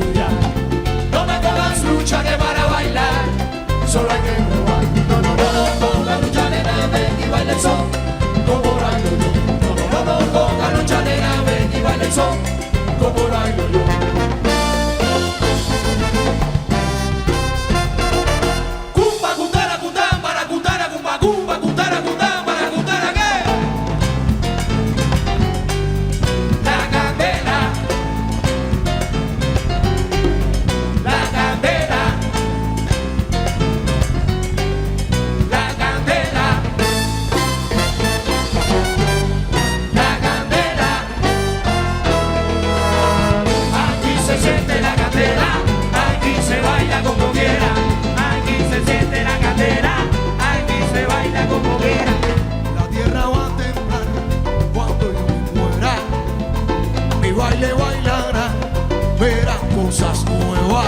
suya. No me pongas lucha que para bailar solo hay que probar. No, no, no, no pongas lucha, nena, ven y baila el son como bailo yo. No, no, no, no pongas lucha, nena, ven y baila el son como bailo yo. Cumba, cutara, cután, para cutara, cumba, cumba, cutara, cután, para cutara, ¿qué? La candela, la candela, la candela, la candela. Aquí se siente la candela, aquí se baila como quiera. Aquí se siente la candela, aquí se baila como quiera. La tierra va a temblar cuando yo me muera. Mi baile bailará, verán cosas nuevas.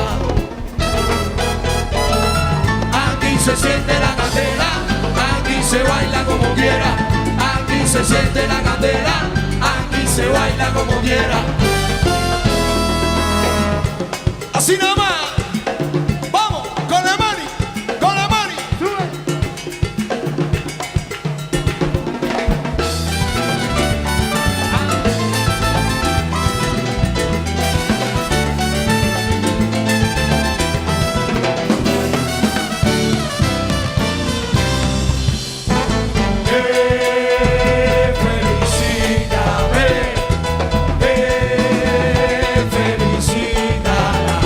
Aquí se siente la candela, aquí se baila como quiera. Aquí se siente la candela, aquí se baila como quiera. Así nada más. Vamos, con la mani, con la mani. Felicítame, felicítala.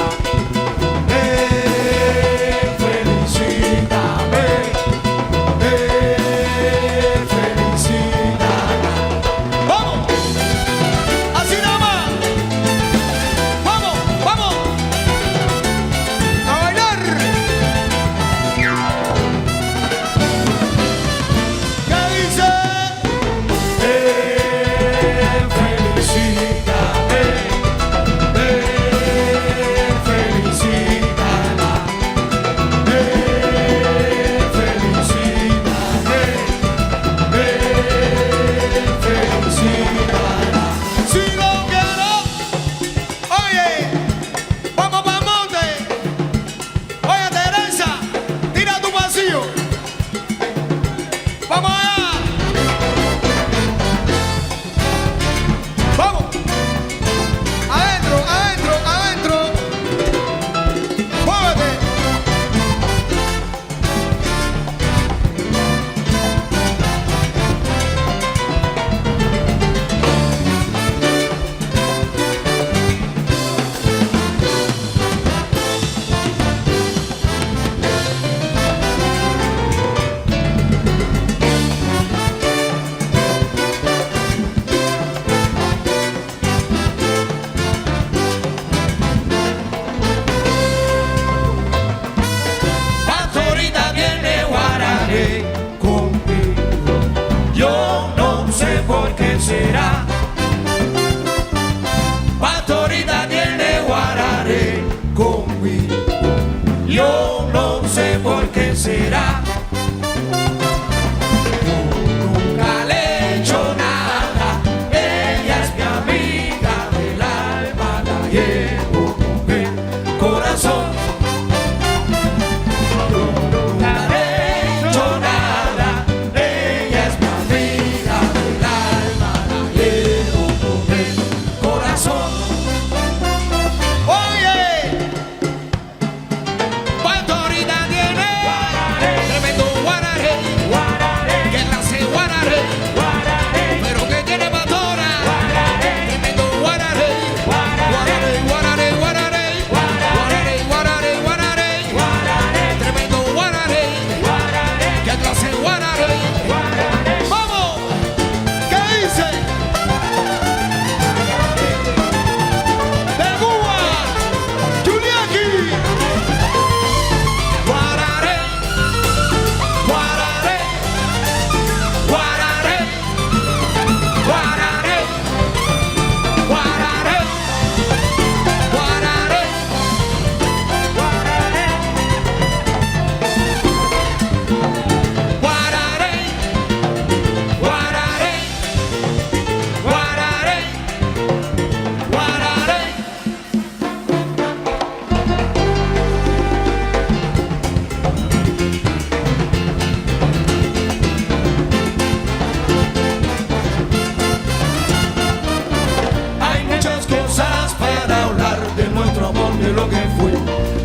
de lo que fue.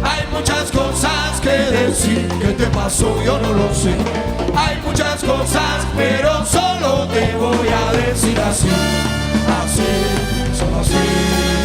Hay muchas cosas que decir, ¿qué te pasó? Yo no lo sé. Hay muchas cosas, pero solo te voy a decir así, así, solo así.